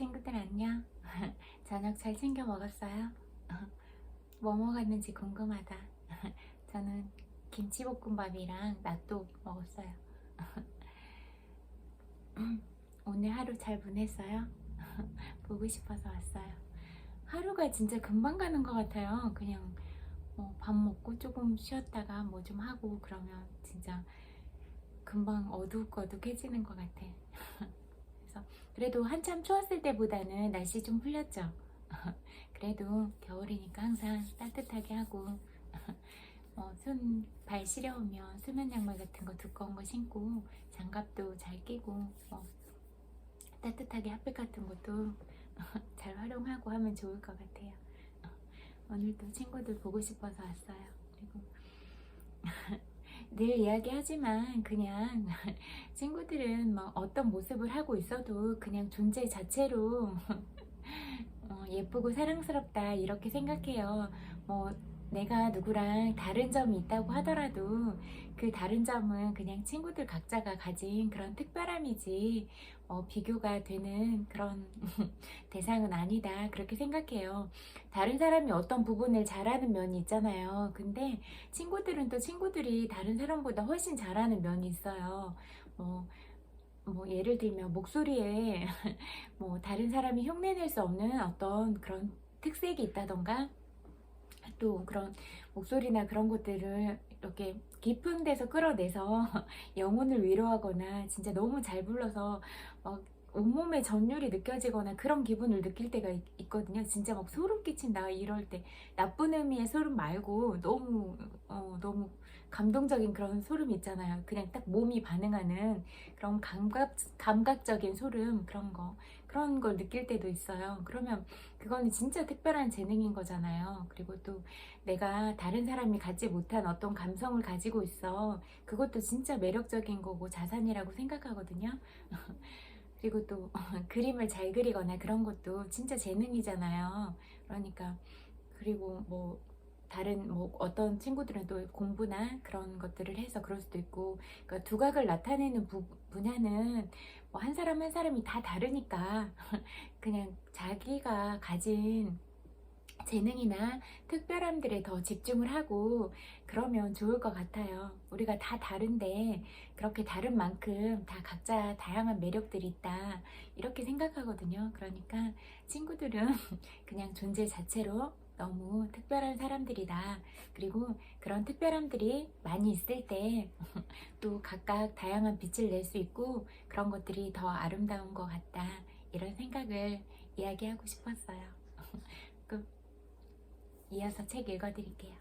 친구들 안녕. 저녁 잘 챙겨 먹었어요? 뭐 먹었는지 궁금하다. 저는 김치볶음밥이랑 낫또 먹었어요. 오늘 하루 잘 보냈어요? 보고 싶어서 왔어요. 하루가 진짜 금방 가는 것 같아요. 그냥 밥 먹고 조금 쉬었다가 뭐 좀 하고 그러면 진짜 금방 어둑어둑해지는 것 같아. 그래서 그래도 한참 추웠을 때보다는 날씨 좀 풀렸죠. 그래도 겨울이니까 항상 따뜻하게 하고 발 시려우면 수면 양말 같은 거 두꺼운 거 신고 장갑도 잘 끼고 따뜻하게 핫팩 같은 것도 잘 활용하고 하면 좋을 것 같아요. 오늘도 친구들 보고 싶어서 왔어요. 그리고 늘 이야기하지만 그냥 친구들은 뭐 어떤 모습을 하고 있어도 그냥 존재 자체로 예쁘고 사랑스럽다 이렇게 생각해요. 뭐 내가 누구랑 다른 점이 있다고 하더라도 그 다른 점은 그냥 친구들 각자가 가진 그런 특별함이지 비교가 되는 그런 대상은 아니다 그렇게 생각해요. 다른 사람이 어떤 부분을 잘하는 면이 있잖아요. 근데 친구들은 또 친구들이 다른 사람보다 훨씬 잘하는 면이 있어요. 예를 들면 목소리에 다른 사람이 흉내낼 수 없는 어떤 그런 특색이 있다던가 또 그런 목소리나 그런 것들을 이렇게 깊은 데서 끌어내서 영혼을 위로하거나 진짜 너무 잘 불러서 막 온몸에 전율이 느껴지거나 그런 기분을 느낄 때가 있거든요. 진짜 막 소름 끼친다 이럴 때 나쁜 의미의 소름 말고 너무 감동적인 그런 소름 있잖아요. 그냥 딱 몸이 반응하는 그런 감각적인 소름 그런 걸 느낄 때도 있어요. 그러면 그거는 진짜 특별한 재능인 거잖아요. 그리고 또 내가 다른 사람이 갖지 못한 어떤 감성을 가지고 있어. 그것도 진짜 매력적인 거고 자산이라고 생각하거든요. 그리고 또 그림을 잘 그리거나 그런 것도 진짜 재능이잖아요. 그러니까 그리고 다른 어떤 친구들은 또 공부나 그런 것들을 해서 그럴 수도 있고, 그러니까 두각을 나타내는 분야는 한 사람 한 사람이 다 다르니까 그냥 자기가 가진 재능이나 특별함들에 더 집중을 하고 그러면 좋을 것 같아요. 우리가 다 다른데 그렇게 다른 만큼 다 각자 다양한 매력들이 있다 이렇게 생각하거든요. 그러니까 친구들은 그냥 존재 자체로 너무 특별한 사람들이다. 그리고 그런 특별함들이 많이 있을 때 또 각각 다양한 빛을 낼 수 있고 그런 것들이 더 아름다운 것 같다. 이런 생각을 이야기하고 싶었어요. 이어서 책 읽어드릴게요.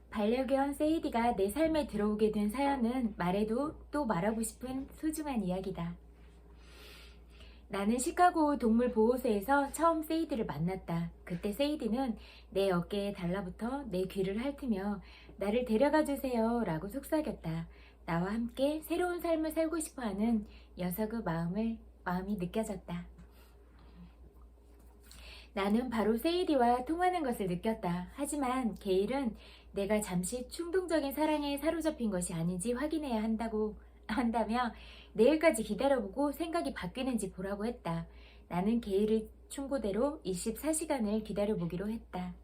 반려견 세이디가 내 삶에 들어오게 된 사연은 말해도 또 말하고 싶은 소중한 이야기다. 나는 시카고 동물보호소에서 처음 세이디를 만났다. 그때 세이디는 내 어깨에 달라붙어 내 귀를 핥으며 나를 데려가 주세요 라고 속삭였다. 나와 함께 새로운 삶을 살고 싶어하는 녀석의 마음이 느껴졌다. 나는 바로 세이디와 통하는 것을 느꼈다. 하지만 게일은 내가 잠시 충동적인 사랑에 사로잡힌 것이 아닌지 확인해야 한다며 내일까지 기다려보고 생각이 바뀌는지 보라고 했다. 나는 게일의 충고대로 24시간을 기다려보기로 했다.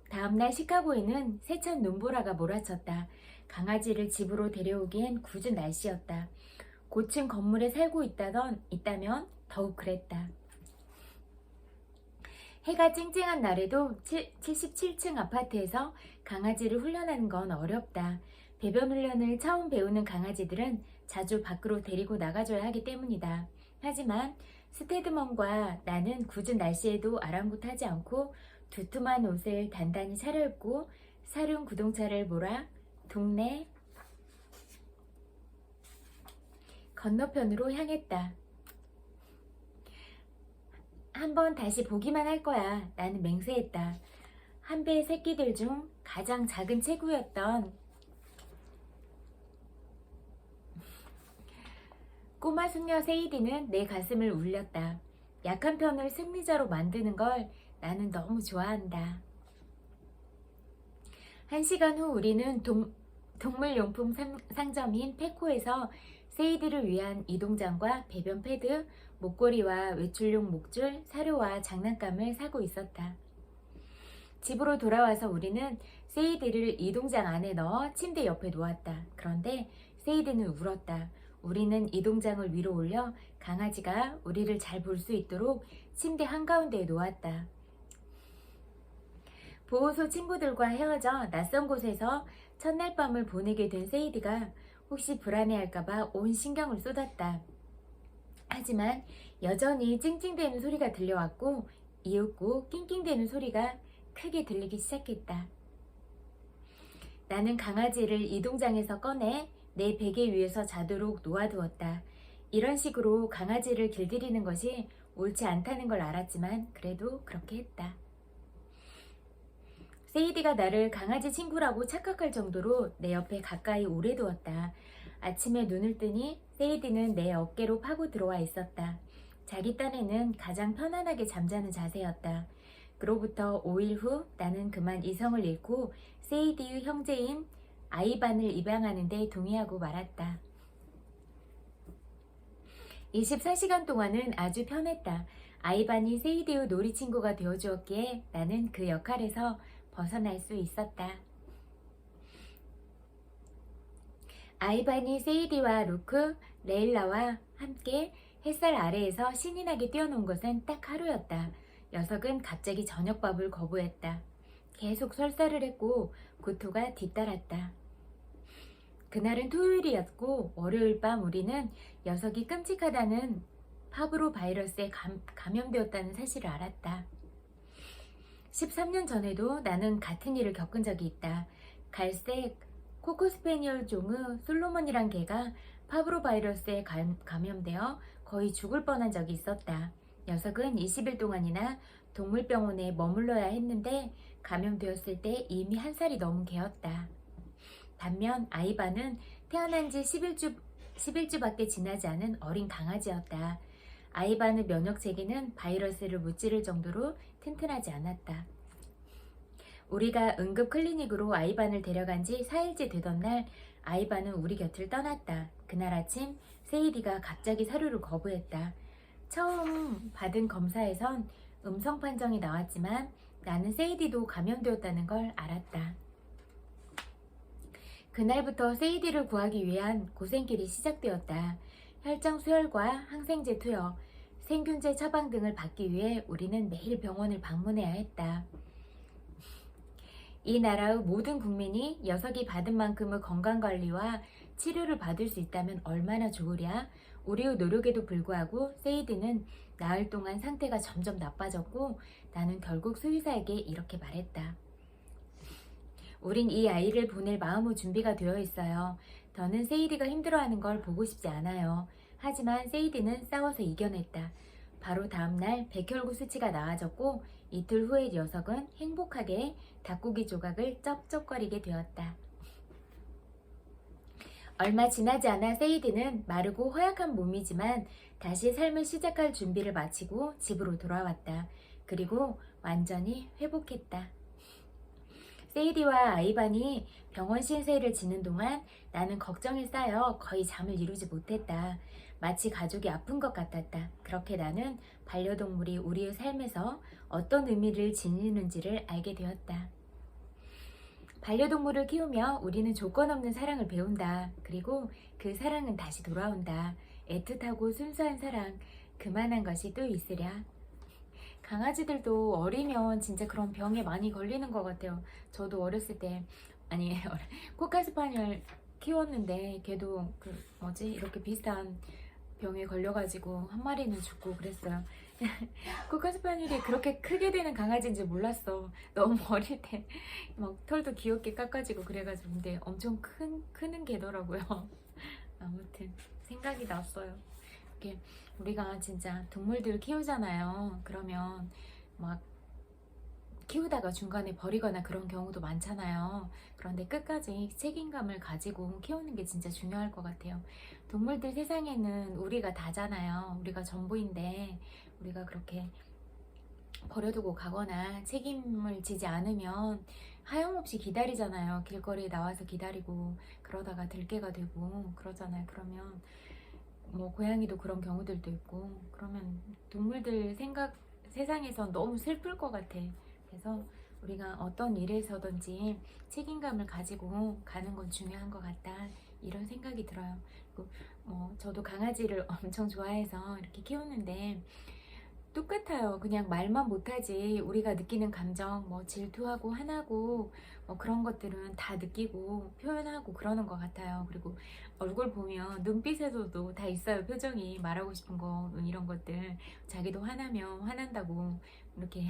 다음날 시카고에는 세찬 눈보라가 몰아쳤다. 강아지를 집으로 데려오기엔 굳은 날씨였다. 고층 건물에 살고 있다면 더욱 그랬다. 해가 쨍쨍한 날에도 77층 아파트에서 강아지를 훈련하는 건 어렵다. 배변 훈련을 처음 배우는 강아지들은 자주 밖으로 데리고 나가줘야 하기 때문이다. 하지만 스테드먼과 나는 굳은 날씨에도 아랑곳하지 않고 두툼한 옷을 단단히 차려입고 사륜 구동차를 몰아 동네 건너편으로 향했다. 한번 다시 보기만 할 거야. 나는 맹세했다. 한 배의 새끼들 중 가장 작은 체구였던 꼬마 숙녀 세이디는 내 가슴을 울렸다. 약한 편을 승리자로 만드는 걸 나는 너무 좋아한다. 1시간 후 우리는 동물용품 상점인 페코에서 세이디를 위한 이동장과 배변 패드, 목걸이와 외출용 목줄, 사료와 장난감을 사고 있었다. 집으로 돌아와서 우리는 세이디를 이동장 안에 넣어 침대 옆에 놓았다. 그런데 세이디는 울었다. 우리는 이동장을 위로 올려 강아지가 우리를 잘 볼 수 있도록 침대 한가운데에 놓았다. 보호소 친구들과 헤어져 낯선 곳에서 첫날 밤을 보내게 된 세이디가 혹시 불안해할까봐 온 신경을 쏟았다. 하지만 여전히 찡찡대는 소리가 들려왔고 이윽고 낑낑대는 소리가 크게 들리기 시작했다. 나는 강아지를 이동장에서 꺼내 내 베개 위에서 자도록 놓아두었다. 이런 식으로 강아지를 길들이는 것이 옳지 않다는 걸 알았지만 그래도 그렇게 했다. 세이디가 나를 강아지 친구라고 착각할 정도로 내 옆에 가까이 오래 두었다. 아침에 눈을 뜨니 세이디는 내 어깨로 파고 들어와 있었다. 자기 딴에는 가장 편안하게 잠자는 자세였다. 그로부터 5일 후 나는 그만 이성을 잃고 세이디의 형제인 아이반을 입양하는 데 동의하고 말았다. 24시간 동안은 아주 편했다. 아이반이 세이디의 놀이 친구가 되어주었기에 나는 그 역할에서 벗어날 수 있었다. 아이반이 세이디와 루크, 레일라와 함께 햇살 아래에서 신이 나게 뛰어논 것은 딱 하루였다. 녀석은 갑자기 저녁밥을 거부했다. 계속 설사를 했고 구토가 뒤따랐다. 그날은 토요일이었고 월요일 밤 우리는 녀석이 끔찍하다는 파브로 바이러스에 감염되었다는 사실을 알았다. 13년 전에도 나는 같은 일을 겪은 적이 있다. 갈색 코코스페니얼 종의 솔로몬이란 개가 파브로 바이러스에 감염되어 거의 죽을 뻔한 적이 있었다. 녀석은 20일 동안이나 동물병원에 머물러야 했는데 감염되었을 때 이미 1살이 넘은 개였다. 반면 아이바는 태어난 지 11주밖에 지나지 않은 어린 강아지였다. 아이바의 면역 체계는 바이러스를 무찌를 정도로 튼튼하지 않았다. 우리가 응급 클리닉으로 아이반을 데려간 지 4일째 되던 날 아이반은 우리 곁을 떠났다. 그날 아침 세이디가 갑자기 사료를 거부했다. 처음 받은 검사에선 음성 판정이 나왔지만 나는 세이디도 감염되었다는 걸 알았다. 그날부터 세이디를 구하기 위한 고생길이 시작되었다. 혈장 수혈과 항생제 투여, 생균제 처방 등을 받기 위해 우리는 매일 병원을 방문해야 했다. 이 나라의 모든 국민이 녀석이 받은 만큼의 건강관리와 치료를 받을 수 있다면 얼마나 좋으랴. 우리의 노력에도 불구하고 세이디는 나흘 동안 상태가 점점 나빠졌고 나는 결국 수의사에게 이렇게 말했다. 우린 이 아이를 보낼 마음의 준비가 되어 있어요. 더는 세이디가 힘들어하는 걸 보고 싶지 않아요. 하지만 세이디는 싸워서 이겨냈다. 바로 다음날 백혈구 수치가 나아졌고 이틀 후에 녀석은 행복하게 닭고기 조각을 쩝쩝거리게 되었다. 얼마 지나지 않아 세이디는 마르고 허약한 몸이지만 다시 삶을 시작할 준비를 마치고 집으로 돌아왔다. 그리고 완전히 회복했다. 세이디와 아이반이 병원 신세를 지는 동안 나는 걱정에 쌓여 거의 잠을 이루지 못했다. 마치 가족이 아픈 것 같았다. 그렇게 나는 반려동물이 우리의 삶에서 어떤 의미를 지니는지를 알게 되었다. 반려동물을 키우며 우리는 조건 없는 사랑을 배운다. 그리고 그 사랑은 다시 돌아온다. 애틋하고 순수한 사랑, 그만한 것이 또 있으랴. 강아지들도 어리면 진짜 그런 병에 많이 걸리는 것 같아요. 저도 어렸을 때 코카스파니엘 키웠는데 걔도 이렇게 비슷한 병에 걸려가지고 한 마리는 죽고 그랬어요. 코카스파니엘이 그렇게 크게 되는 강아지인지 몰랐어. 너무 어릴 때 막 털도 귀엽게 깎아지고 그래가지고. 근데 엄청 크는 개더라고요. 아무튼 생각이 났어요. 이렇게 우리가 진짜 동물들 키우잖아요. 그러면 막 키우다가 중간에 버리거나 그런 경우도 많잖아요. 그런데 끝까지 책임감을 가지고 키우는 게 진짜 중요할 것 같아요. 동물들 세상에는 우리가 다잖아요. 우리가 전부인데 우리가 그렇게 버려두고 가거나 책임을 지지 않으면 하염없이 기다리잖아요. 길거리에 나와서 기다리고 그러다가 들개가 되고 그러잖아요. 그러면 뭐 고양이도 그런 경우들도 있고 그러면 동물들 생각 세상에서 너무 슬플 것 같아. 그래서 우리가 어떤 일에서든지 책임감을 가지고 가는 건 중요한 것 같다. 이런 생각이 들어요. 그리고 저도 강아지를 엄청 좋아해서 이렇게 키우는데 똑같아요. 그냥 말만 못하지 우리가 느끼는 감정 뭐 질투하고 화나고 뭐 그런 것들은 다 느끼고 표현하고 그러는 것 같아요. 그리고 얼굴 보면 눈빛에서도 다 있어요. 표정이 말하고 싶은 거 이런 것들 자기도 화나면 화난다고 이렇게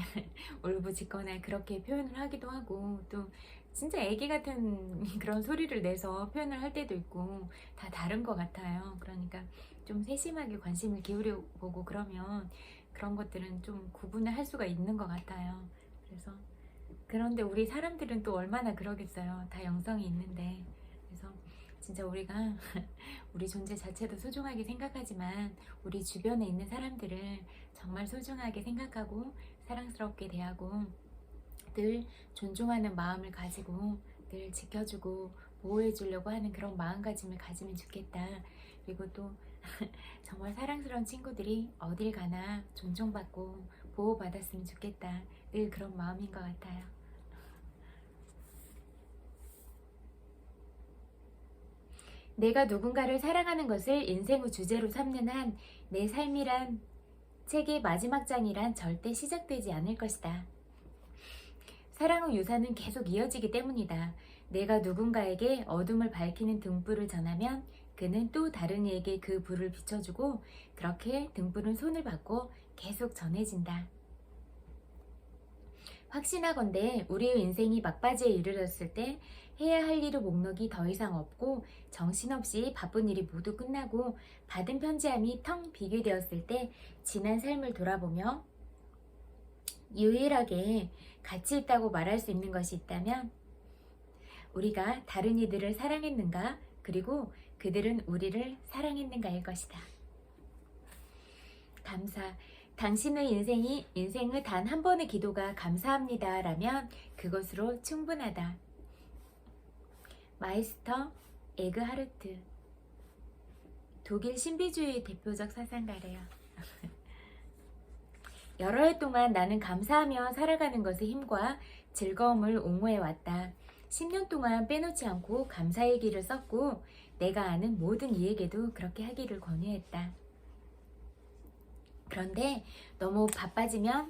울부짖거나 그렇게 표현을 하기도 하고 또 진짜 애기 같은 그런 소리를 내서 표현을 할 때도 있고 다 다른 것 같아요. 그러니까 좀 세심하게 관심을 기울여 보고 그러면 그런 것들은 좀 구분을 할 수가 있는 것 같아요. 그래서 그런데 우리 사람들은 또 얼마나 그러겠어요. 다 영성이 있는데. 그래서 진짜 우리가 우리 존재 자체도 소중하게 생각하지만 우리 주변에 있는 사람들을 정말 소중하게 생각하고 사랑스럽게 대하고 늘 존중하는 마음을 가지고 늘 지켜주고 보호해 주려고 하는 그런 마음가짐을 가지면 좋겠다. 그리고 또 정말 사랑스러운 친구들이 어딜 가나 존중받고 보호받았으면 좋겠다. 늘 그런 마음인 것 같아요. 내가 누군가를 사랑하는 것을 인생의 주제로 삼는 한 내 삶이란 책의 마지막 장이란 절대 시작되지 않을 것이다. 사랑의 유산은 계속 이어지기 때문이다. 내가 누군가에게 어둠을 밝히는 등불을 전하면 그는 또 다른 이에게 그 불을 비춰주고 그렇게 등불은 손을 받고 계속 전해진다. 확신하건대 우리의 인생이 막바지에 이르렀을 때 해야 할 일의 목록이 더 이상 없고 정신없이 바쁜 일이 모두 끝나고 받은 편지함이 텅 비게 되었을 때 지난 삶을 돌아보며 유일하게 가치 있다고 말할 수 있는 것이 있다면 우리가 다른 이들을 사랑했는가 그리고 그들은 우리를 사랑했는가일 것이다. 감사. 당신의 인생의 단 한 번의 기도가 감사합니다 라면 그것으로 충분하다. 마이스터 에그하르트. 독일 신비주의 대표적 사상가래요. 여러 해 동안 나는 감사하며 살아가는 것의 힘과 즐거움을 옹호해왔다. 10년 동안 빼놓지 않고 감사의 길을 썼고 내가 아는 모든 이에게도 그렇게 하기를 권유했다. 그런데 너무 바빠지면서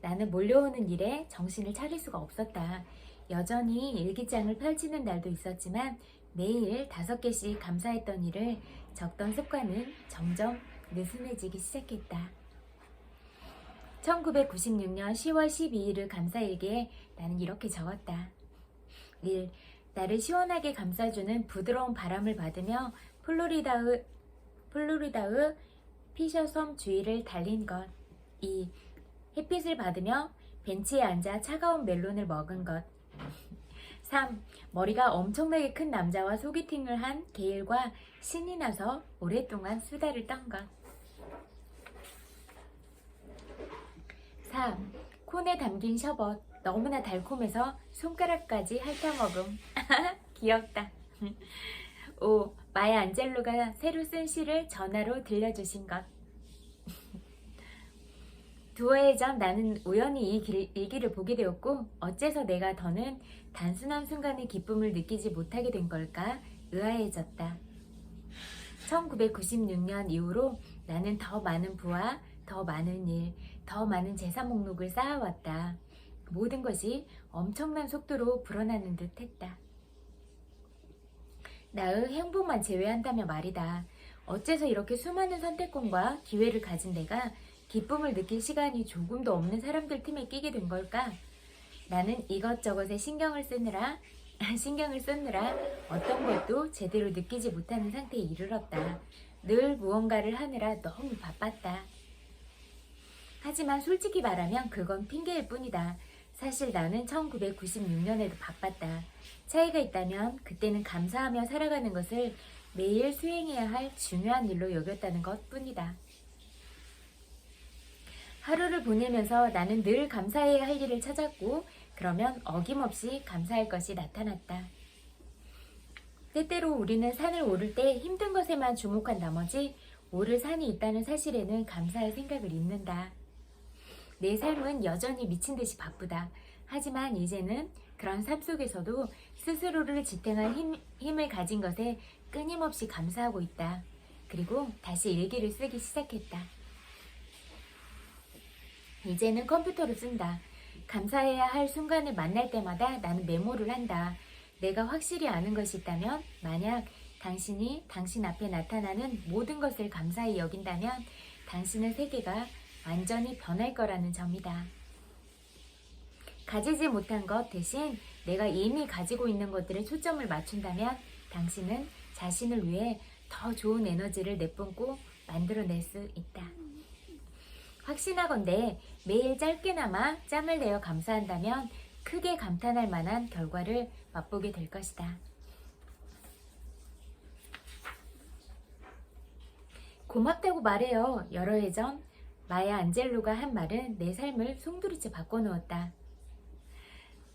나는 몰려오는 일에 정신을 차릴 수가 없었다. 여전히 일기장을 펼치는 날도 있었지만 매일 5개씩 감사했던 일을 적던 습관은 점점 느슨해지기 시작했다. 1996년 10월 12일의 감사일기에 나는 이렇게 적었다. 1. 나를 시원하게 감싸주는 부드러운 바람을 받으며 플로리다의 피셔섬 주위를 달린 것. 2. 햇빛을 받으며 벤치에 앉아 차가운 멜론을 먹은 것. 3. 머리가 엄청나게 큰 남자와 소개팅을 한 게일과 신이 나서 오랫동안 수다를 떤 것. 4. 콘에 담긴 셔벗 너무나 달콤해서 손가락까지 핥아먹음. 귀엽다. 5. 마야 안젤로가 새로 쓴 시를 전화로 들려주신 것. 2해 전 나는 우연히 이 일기를 보게 되었고 어째서 내가 더는 단순한 순간의 기쁨을 느끼지 못하게 된 걸까 의아해졌다. 1996년 이후로 나는 더 많은 부와 더 많은 일, 더 많은 재산 목록을 쌓아왔다. 모든 것이 엄청난 속도로 불어나는 듯 했다. 나의 행복만 제외한다면 말이다. 어째서 이렇게 수많은 선택권과 기회를 가진 내가 기쁨을 느낄 시간이 조금도 없는 사람들 틈에 끼게 된 걸까? 나는 이것저것에 신경을 쓰느라 어떤 것도 제대로 느끼지 못하는 상태에 이르렀다. 늘 무언가를 하느라 너무 바빴다. 하지만 솔직히 말하면 그건 핑계일 뿐이다. 사실 나는 1996년에도 바빴다. 차이가 있다면 그때는 감사하며 살아가는 것을 매일 수행해야 할 중요한 일로 여겼다는 것 뿐이다. 하루를 보내면서 나는 늘 감사해야 할 일을 찾았고 그러면 어김없이 감사할 것이 나타났다. 때때로 우리는 산을 오를 때 힘든 것에만 주목한 나머지 오를 산이 있다는 사실에는 감사할 생각을 잊는다. 내 삶은 여전히 미친 듯이 바쁘다. 하지만 이제는 그런 삶 속에서도 스스로를 지탱할 힘을 가진 것에 끊임없이 감사하고 있다. 그리고 다시 일기를 쓰기 시작했다. 이제는 컴퓨터를 쓴다. 감사해야 할 순간을 만날 때마다 나는 메모를 한다. 내가 확실히 아는 것이 있다면, 만약 당신이 당신 앞에 나타나는 모든 것을 감사히 여긴다면 당신의 세계가 완전히 변할 거라는 점이다. 가지지 못한 것 대신 내가 이미 가지고 있는 것들에 초점을 맞춘다면 당신은 자신을 위해 더 좋은 에너지를 내뿜고 만들어낼 수 있다. 확신하건대 매일 짧게나마 짬을 내어 감사한다면 크게 감탄할 만한 결과를 맛보게 될 것이다. 고맙다고 말해요. 여러 해 전 마야 안젤로가 한 말은 내 삶을 송두리째 바꿔놓았다.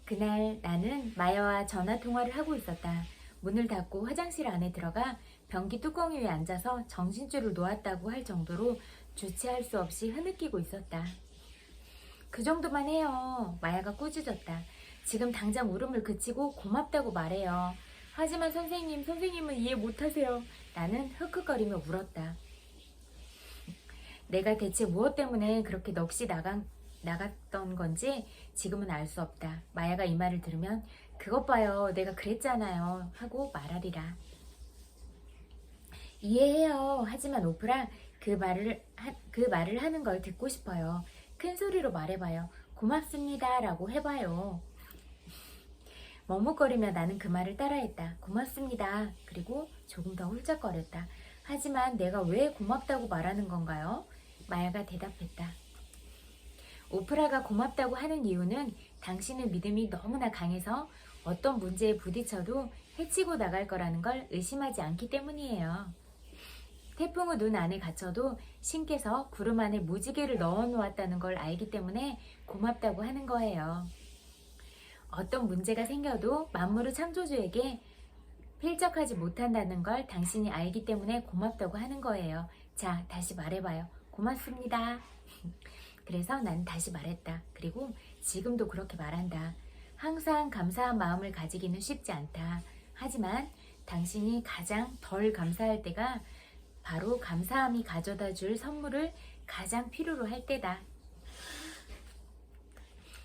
그날 나는 마야와 전화통화를 하고 있었다. 문을 닫고 화장실 안에 들어가 변기 뚜껑 위에 앉아서 정신줄을 놓았다고 할 정도로 주체할 수 없이 흐느끼고 있었다. 그 정도만 해요. 마야가 꾸짖었다. 지금 당장 울음을 그치고 고맙다고 말해요. 하지만 선생님은 이해 못하세요. 나는 흑흑거리며 울었다. 내가 대체 무엇 때문에 그렇게 넋이 나갔던 건지 지금은 알 수 없다. 마야가 이 말을 들으면 그것 봐요. 내가 그랬잖아요. 하고 말하리라. 이해해요. 하지만 오프라 그 말을 하는 걸 듣고 싶어요. 큰 소리로 말해봐요. 고맙습니다. 라고 해봐요. 머뭇거리며 나는 그 말을 따라했다. 고맙습니다. 그리고 조금 더 훌쩍거렸다. 하지만 내가 왜 고맙다고 말하는 건가요? 마야가 대답했다. 오프라가 고맙다고 하는 이유는 당신의 믿음이 너무나 강해서 어떤 문제에 부딪혀도 해치고 나갈 거라는 걸 의심하지 않기 때문이에요. 태풍 후 눈 안에 갇혀도 신께서 구름 안에 무지개를 넣어 놓았다는 걸 알기 때문에 고맙다고 하는 거예요. 어떤 문제가 생겨도 만물의 창조주에게 필적하지 못한다는 걸 당신이 알기 때문에 고맙다고 하는 거예요. 자, 다시 말해봐요. 고맙습니다. 그래서 난 다시 말했다. 그리고 지금도 그렇게 말한다. 항상 감사한 마음을 가지기는 쉽지 않다. 하지만 당신이 가장 덜 감사할 때가 바로 감사함이 가져다 줄 선물을 가장 필요로 할 때다.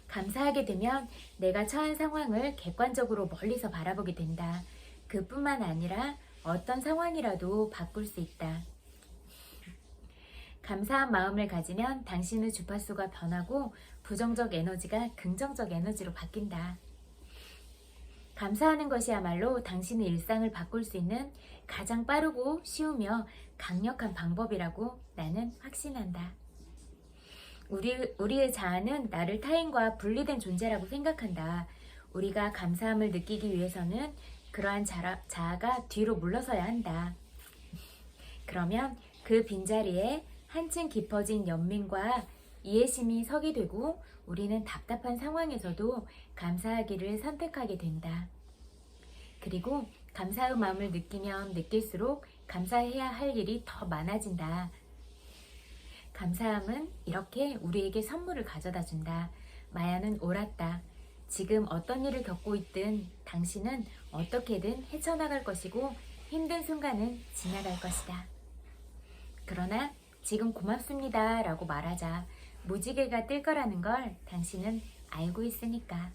감사하게 되면 내가 처한 상황을 객관적으로 멀리서 바라보게 된다. 그뿐만 아니라 어떤 상황이라도 바꿀 수 있다. 감사한 마음을 가지면 당신의 주파수가 변하고 부정적 에너지가 긍정적 에너지로 바뀐다. 감사하는 것이야말로 당신의 일상을 바꿀 수 있는 가장 빠르고 쉬우며 강력한 방법이라고 나는 확신한다. 우리의 자아는 나를 타인과 분리된 존재라고 생각한다. 우리가 감사함을 느끼기 위해서는 그러한 자아가 뒤로 물러서야 한다. 그러면 그 빈자리에 한층 깊어진 연민과 이해심이 서게 되고 우리는 답답한 상황에서도 감사하기를 선택하게 된다. 그리고 감사의 마음을 느끼면 느낄수록 감사해야 할 일이 더 많아진다. 감사함은 이렇게 우리에게 선물을 가져다 준다. 마야는 옳았다. 지금 어떤 일을 겪고 있든 당신은 어떻게든 헤쳐나갈 것이고 힘든 순간은 지나갈 것이다. 그러나 지금 고맙습니다 라고 말하자. 무지개가 뜰 거라는 걸 당신은 알고 있으니까.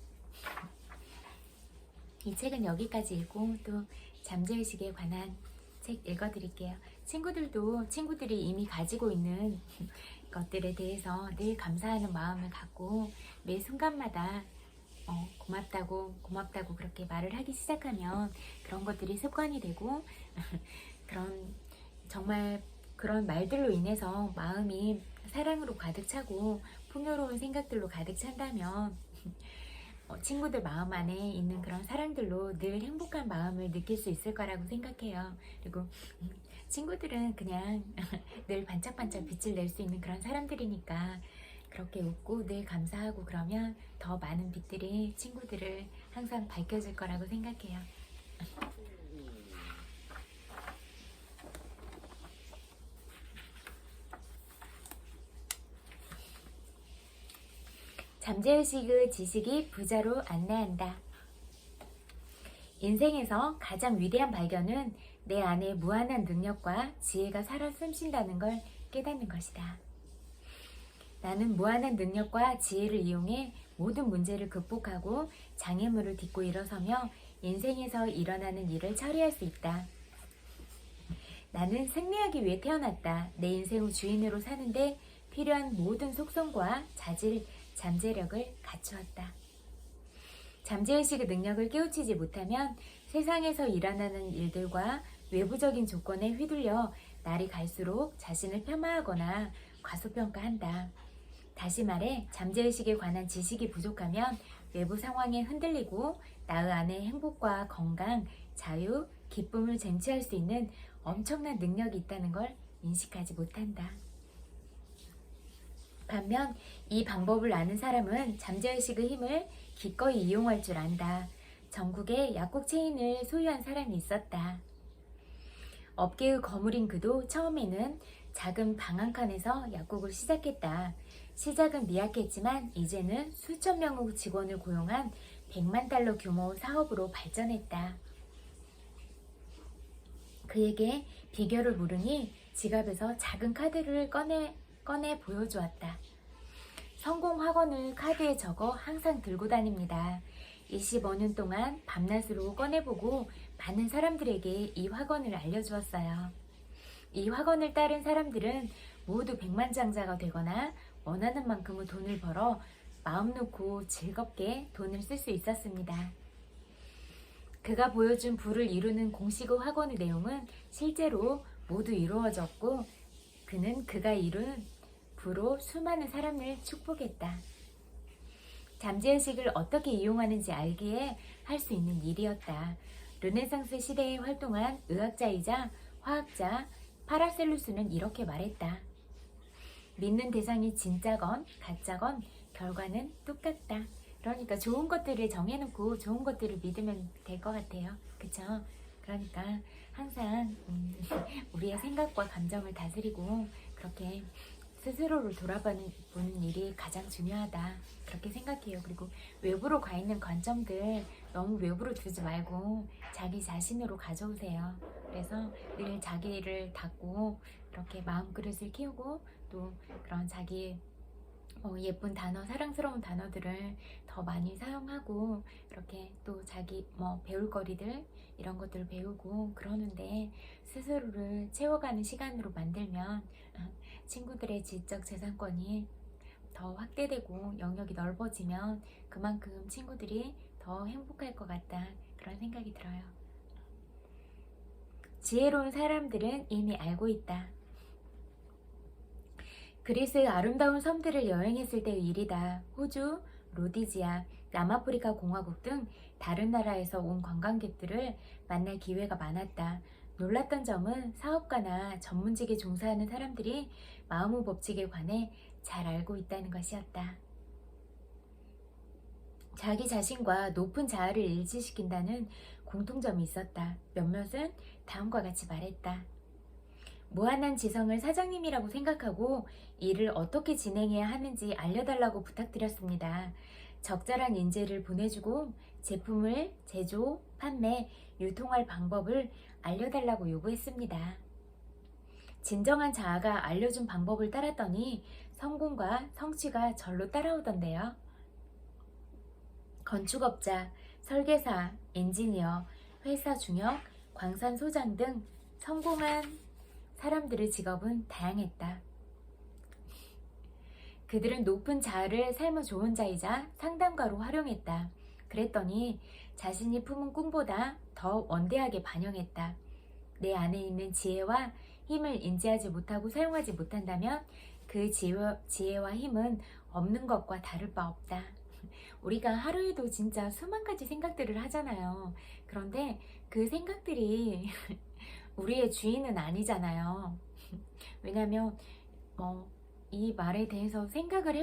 이 책은 여기까지 읽고 또 잠재의식에 관한 책 읽어드릴게요. 친구들이 이미 가지고 있는 것들에 대해서 늘 감사하는 마음을 갖고 매 순간마다 고맙다고 그렇게 말을 하기 시작하면 그런 것들이 습관이 되고 정말 그런 말들로 인해서 마음이 사랑으로 가득 차고 풍요로운 생각들로 가득 찬다면 친구들 마음 안에 있는 그런 사랑들로 늘 행복한 마음을 느낄 수 있을 거라고 생각해요. 그리고 친구들은 그냥 늘 반짝반짝 빛을 낼 수 있는 그런 사람들이니까 그렇게 웃고 늘 감사하고 그러면 더 많은 빛들이 친구들을 항상 밝혀줄 거라고 생각해요. 잠재의식의 지식이 부자로 안내한다. 인생에서 가장 위대한 발견은 내 안에 무한한 능력과 지혜가 살아 숨쉰다는 걸 깨닫는 것이다. 나는 무한한 능력과 지혜를 이용해 모든 문제를 극복하고 장애물을 딛고 일어서며 인생에서 일어나는 일을 처리할 수 있다. 나는 승리하기 위해 태어났다. 내 인생의 주인으로 사는데 필요한 모든 속성과 잠재력을 갖추었다. 잠재의식의 능력을 깨우치지 못하면 세상에서 일어나는 일들과 외부적인 조건에 휘둘려 날이 갈수록 자신을 폄하하거나 과소평가한다. 다시 말해 잠재의식에 관한 지식이 부족하면 외부 상황에 흔들리고 나의 안에 행복과 건강, 자유, 기쁨을 쟁취할 수 있는 엄청난 능력이 있다는 걸 인식하지 못한다. 반면 이 방법을 아는 사람은 잠재의식의 힘을 기꺼이 이용할 줄 안다. 전국에 약국 체인을 소유한 사람이 있었다. 업계의 거물인 그도 처음에는 작은 방 한 칸에서 약국을 시작했다. 시작은 미약했지만 이제는 수천 명의 직원을 고용한 100만 달러 규모 사업으로 발전했다. 그에게 비결을 물으니 지갑에서 작은 카드를 꺼내 보여주었다. 성공 학원을 카드에 적어 항상 들고 다닙니다. 25년 동안 밤낮으로 꺼내보고 많은 사람들에게 이 학원을 알려주었어요. 이 학원을 따른 사람들은 모두 백만장자가 되거나 원하는 만큼의 돈을 벌어 마음 놓고 즐겁게 돈을 쓸 수 있었습니다. 그가 보여준 부를 이루는 공식의 학원의 내용은 실제로 모두 이루어졌고 그는 그가 이룬 부로 수많은 사람을 축복했다. 잠재의식을 어떻게 이용하는지 알기에 할 수 있는 일이었다. 르네상스 시대에 활동한 의학자이자 화학자 파라셀루스는 이렇게 말했다. 믿는 대상이 진짜건 가짜건 결과는 똑같다. 그러니까 좋은 것들을 정해놓고 좋은 것들을 믿으면 될 것 같아요. 그쵸? 그러니까 항상 우리의 생각과 감정을 다스리고 그렇게 스스로를 돌아보는 일이 가장 중요하다. 그렇게 생각해요. 그리고 외부로 가 있는 관점들 너무 외부로 두지 말고 자기 자신으로 가져오세요. 그래서 늘 자기를 닫고 이렇게 마음그릇을 키우고 또 그런 자기 예쁜 단어, 사랑스러운 단어들을 더 많이 사용하고 이렇게 또 자기 배울 거리들 이런 것들을 배우고 그러는데 스스로를 채워가는 시간으로 만들면 친구들의 지적 재산권이 더 확대되고 영역이 넓어지면 그만큼 친구들이 더 행복할 것 같다. 그런 생각이 들어요. 지혜로운 사람들은 이미 알고 있다. 그리스의 아름다운 섬들을 여행했을 때의 일이다. 호주, 로디지아, 남아프리카 공화국 등 다른 나라에서 온 관광객들을 만날 기회가 많았다. 놀랐던 점은 사업가나 전문직에 종사하는 사람들이 마음의 법칙에 관해 잘 알고 있다는 것이었다. 자기 자신과 높은 자아를 일치시킨다는 공통점이 있었다. 몇몇은 다음과 같이 말했다. 무한한 지성을 사장님이라고 생각하고 일을 어떻게 진행해야 하는지 알려달라고 부탁드렸습니다. 적절한 인재를 보내주고 제품을 제조, 판매, 유통할 방법을 알려달라고 요구했습니다. 진정한 자아가 알려준 방법을 따랐더니 성공과 성취가 절로 따라오던데요. 건축업자, 설계사, 엔지니어, 회사 중역, 광산 소장 등 성공한 사람들의 직업은 다양했다. 그들은 높은 자아를 삶의 좋은 자이자 상담가로 활용했다. 그랬더니 자신이 품은 꿈보다 더 원대하게 반영했다. 내 안에 있는 지혜와 힘을 인지하지 못하고 사용하지 못한다면 그 지혜와 힘은 없는 것과 다를 바 없다. 우리가 하루에도 진짜 수만 가지 생각들을 하잖아요. 그런데 그 생각들이 우리의 주인은 아니잖아요. 왜냐하면 이 말에 대해서 생각을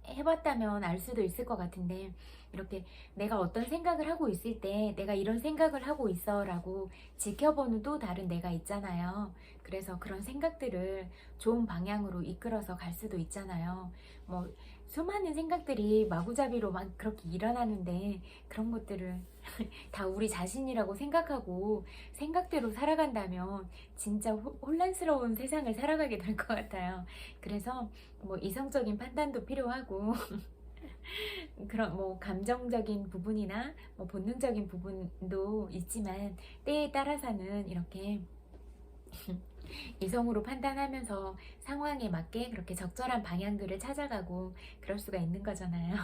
해봤다면 알 수도 있을 것 같은데, 이렇게 내가 어떤 생각을 하고 있을 때 내가 이런 생각을 하고 있어 라고 지켜보는 또 다른 내가 있잖아요. 그래서 그런 생각들을 좋은 방향으로 이끌어서 갈 수도 있잖아요. 뭐 수많은 생각들이 마구잡이로 막 그렇게 일어나는데, 그런 것들을 다 우리 자신이라고 생각하고 생각대로 살아간다면 진짜 혼란스러운 세상을 살아가게 될 것 같아요. 그래서 뭐 이성적인 판단도 필요하고 그런 뭐 감정적인 부분이나 뭐 본능적인 부분도 있지만, 때에 따라서는 이렇게 이성으로 판단하면서 상황에 맞게 그렇게 적절한 방향들을 찾아가고 그럴 수가 있는 거잖아요.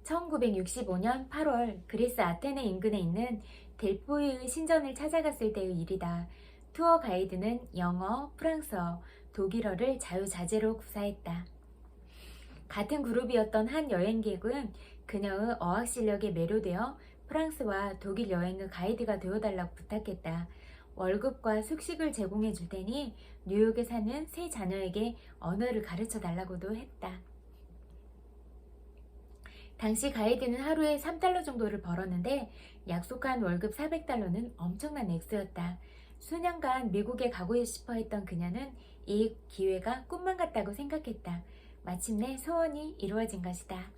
1965년 8월 그리스 아테네 인근에 있는 델포이의 신전을 찾아갔을 때의 일이다. 투어 가이드는 영어, 프랑스어, 독일어를 자유자재로 구사했다. 같은 그룹이었던 한 여행객은 그녀의 어학 실력에 매료되어 프랑스와 독일 여행의 가이드가 되어달라고 부탁했다. 월급과 숙식을 제공해 줄 테니 뉴욕에 사는 세 자녀에게 언어를 가르쳐 달라고도 했다. 당시 가이드는 하루에 3달러 정도를 벌었는데, 약속한 월급 400달러는 엄청난 액수였다. 수년간 미국에 가고 싶어 했던 그녀는 이 기회가 꿈만 같다고 생각했다. 마침내 소원이 이루어진 것이다.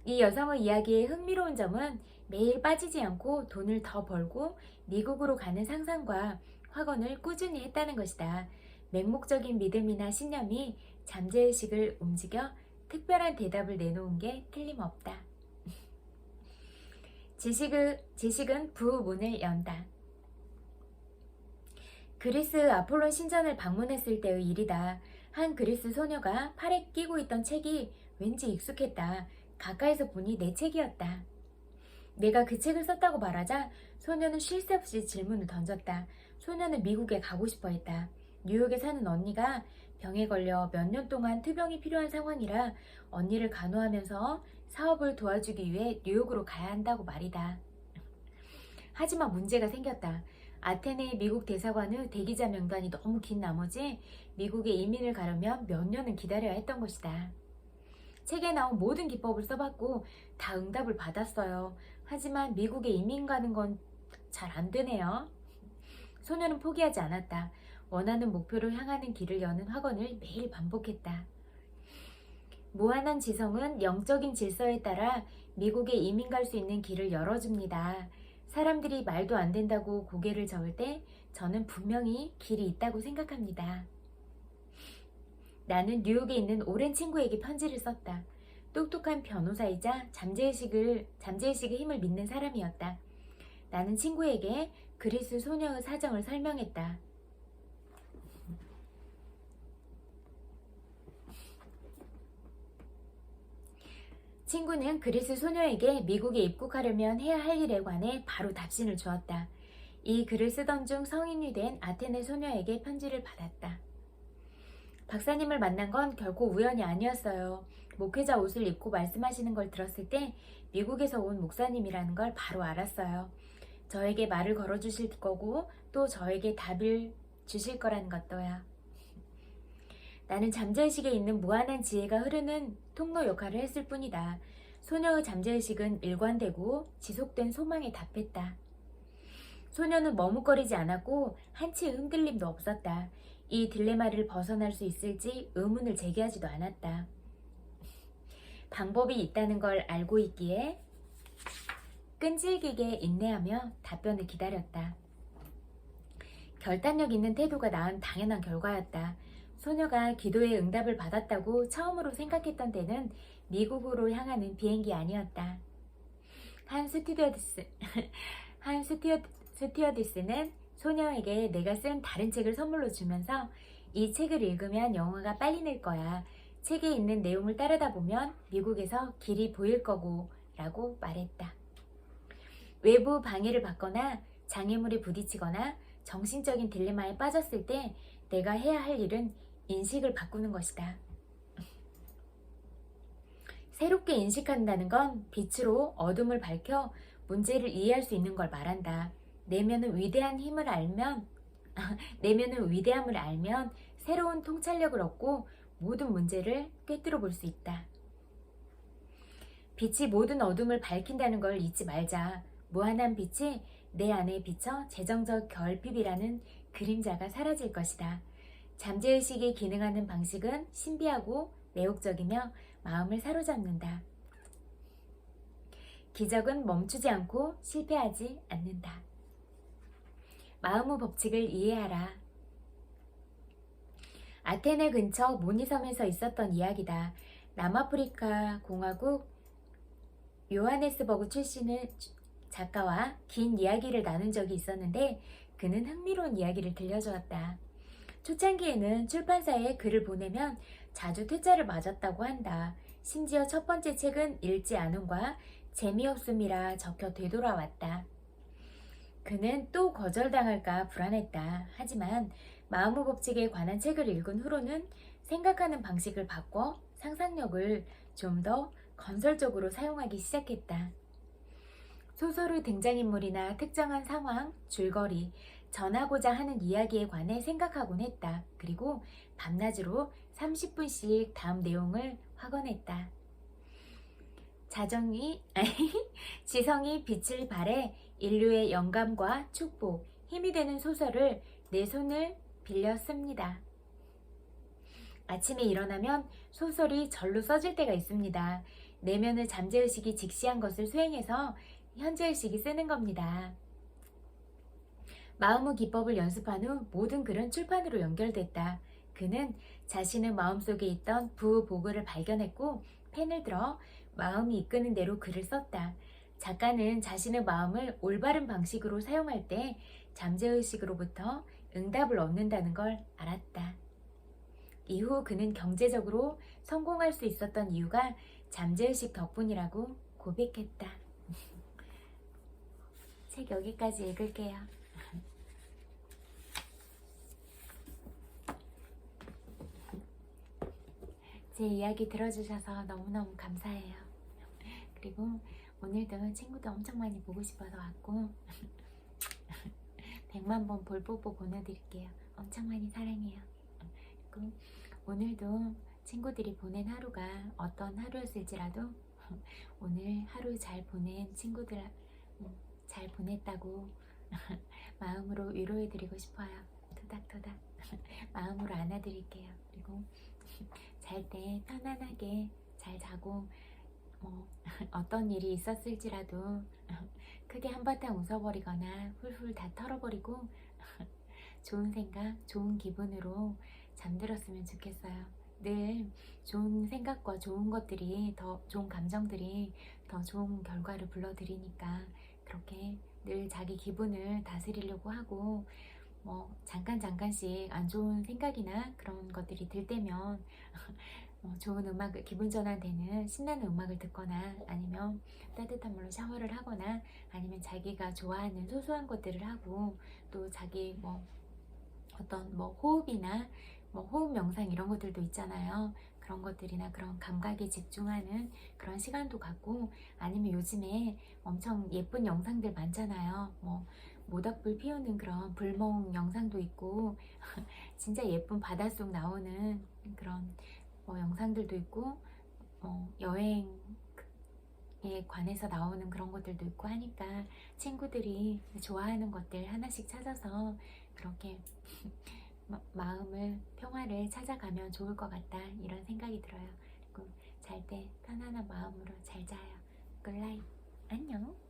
이 여성의 이야기의 흥미로운 점은 매일 빠지지 않고 돈을 더 벌고 미국으로 가는 상상과 확언을 꾸준히 했다는 것이다. 맹목적인 믿음이나 신념이 잠재의식을 움직여 특별한 대답을 내놓은 게 틀림없다. 지식은 부문을 연다. 그리스 아폴론 신전을 방문했을 때의 일이다. 한 그리스 소녀가 팔에 끼고 있던 책이 왠지 익숙했다. 가까이서 보니 내 책이었다. 내가 그 책을 썼다고 말하자 소녀는 쉴 새 없이 질문을 던졌다. 소녀는 미국에 가고 싶어 했다. 뉴욕에 사는 언니가 병에 걸려 몇 년 동안 투병이 필요한 상황이라 언니를 간호하면서 사업을 도와주기 위해 뉴욕으로 가야 한다고 말이다. 하지만 문제가 생겼다. 아테네 미국 대사관의 대기자 명단이 너무 긴 나머지 미국에 이민을 가려면 몇 년은 기다려야 했던 것이다. 책에 나온 모든 기법을 써봤고 다 응답을 받았어요. 하지만 미국에 이민 가는 건 잘 안 되네요. 소녀는 포기하지 않았다. 원하는 목표를 향하는 길을 여는 확언을 매일 반복했다. 무한한 지성은 영적인 질서에 따라 미국에 이민 갈 수 있는 길을 열어줍니다. 사람들이 말도 안 된다고 고개를 저을 때 저는 분명히 길이 있다고 생각합니다. 나는 뉴욕에 있는 오랜 친구에게 편지를 썼다. 똑똑한 변호사이자 잠재의식의 힘을 믿는 사람이었다. 나는 친구에게 그리스 소녀의 사정을 설명했다. 친구는 그리스 소녀에게 미국에 입국하려면 해야 할 일에 관해 바로 답신을 주었다. 이 글을 쓰던 중 성인이 된 아테네 소녀에게 편지를 받았다. 박사님을 만난 건 결코 우연이 아니었어요. 목회자 옷을 입고 말씀하시는 걸 들었을 때 미국에서 온 목사님이라는 걸 바로 알았어요. 저에게 말을 걸어주실 거고 또 저에게 답을 주실 거라는 것도요. 나는 잠재의식에 있는 무한한 지혜가 흐르는 통로 역할을 했을 뿐이다. 소녀의 잠재의식은 일관되고 지속된 소망에 답했다. 소녀는 머뭇거리지 않았고 한치의 흔들림도 없었다. 이 딜레마를 벗어날 수 있을지 의문을 제기하지도 않았다. 방법이 있다는 걸 알고 있기에 끈질기게 인내하며 답변을 기다렸다. 결단력 있는 태도가 낳은 당연한 결과였다. 소녀가 기도의 응답을 받았다고 처음으로 생각했던 때는 미국으로 향하는 비행기 아니었다. 한 스튜어디스는 소녀에게 내가 쓴 다른 책을 선물로 주면서 이 책을 읽으면 영화가 빨리 늘 거야. 책에 있는 내용을 따르다 보면 미국에서 길이 보일 거고 라고 말했다. 외부 방해를 받거나 장애물에 부딪히거나 정신적인 딜레마에 빠졌을 때 내가 해야 할 일은 인식을 바꾸는 것이다. 새롭게 인식한다는 건 빛으로 어둠을 밝혀 문제를 이해할 수 있는 걸 말한다. 내면의 위대한 힘을 알면 내면의 위대함을 알면 새로운 통찰력을 얻고 모든 문제를 꿰뚫어 볼 수 있다. 빛이 모든 어둠을 밝힌다는 걸 잊지 말자. 무한한 빛이 내 안에 비쳐 재정적 결핍이라는 그림자가 사라질 것이다. 잠재의식이 기능하는 방식은 신비하고 매혹적이며 마음을 사로잡는다. 기적은 멈추지 않고 실패하지 않는다. 마음의 법칙을 이해하라. 아테네 근처 모니섬에서 있었던 이야기다. 남아프리카 공화국 요하네스버그 출신의 작가와 긴 이야기를 나눈 적이 있었는데 그는 흥미로운 이야기를 들려주었다. 초창기에는 출판사에 글을 보내면 자주 퇴짜를 맞았다고 한다. 심지어 첫 번째 책은 읽지 않음과 재미없음이라 적혀 되돌아왔다. 그는 또 거절당할까 불안했다. 하지만 마음의 법칙에 관한 책을 읽은 후로는 생각하는 방식을 바꿔 상상력을 좀 더 건설적으로 사용하기 시작했다. 소설의 등장인물이나 특정한 상황, 줄거리, 전하고자 하는 이야기에 관해 생각하곤 했다. 그리고 밤낮으로 30분씩 다음 내용을 확언했다. 지성이 빛을 발해 인류의 영감과 축복, 힘이 되는 소설을 내 손을 빌려 씁니다. 아침에 일어나면 소설이 절로 써질 때가 있습니다. 내면의 잠재의식이 직시한 것을 수행해서 현재의식이 쓰는 겁니다. 마음의 기법을 연습한 후 모든 글은 출판으로 연결됐다. 그는 자신의 마음속에 있던 부보글을 발견했고 펜을 들어 마음이 이끄는 대로 글을 썼다. 작가는 자신의 마음을 올바른 방식으로 사용할 때 잠재의식으로부터 응답을 얻는다는 걸 알았다. 이후 그는 경제적으로 성공할 수 있었던 이유가 잠재의식 덕분이라고 고백했다. 책 여기까지 읽을게요. 제 이야기 들어주셔서 너무너무 감사해요. 그리고 오늘도 친구도 엄청 많이 보고 싶어서 왔고 100만 번 볼뽀뽀 보내드릴게요. 엄청 많이 사랑해요. 그리고 오늘도 친구들이 보낸 하루가 어떤 하루였을지라도 오늘 하루 잘 보낸 친구들 잘 보냈다고 마음으로 위로해드리고 싶어요. 토닥토닥 마음으로 안아드릴게요. 그리고 잘 때 편안하게 잘 자고 어떤 일이 있었을지라도 크게 한바탕 웃어버리거나 훌훌 다 털어버리고 좋은 생각, 좋은 기분으로 잠들었으면 좋겠어요. 늘 좋은 생각과 좋은 것들이 더 좋은 감정들이 더 좋은 결과를 불러들이니까 그렇게 늘 자기 기분을 다스리려고 하고 잠깐씩 안 좋은 생각이나 그런 것들이 들 때면 좋은 음악을 기분 전환되는 신나는 음악을 듣거나 아니면 따뜻한 물로 샤워를 하거나 아니면 자기가 좋아하는 소소한 것들을 하고 또 자기 어떤 호흡이나 호흡 명상 이런 것들도 있잖아요. 그런 것들이나 그런 감각에 집중하는 그런 시간도 갖고 아니면 요즘에 엄청 예쁜 영상들 많잖아요. 모닥불 피우는 그런 불멍 영상도 있고 진짜 예쁜 바닷속 나오는 그런 영상들도 있고 여행에 관해서 나오는 그런 것들도 있고 하니까 친구들이 좋아하는 것들 하나씩 찾아서 그렇게 마음을 평화를 찾아가면 좋을 것 같다 이런 생각이 들어요. 그리고 잘 때 편안한 마음으로 잘 자요. 굿나잇. 안녕.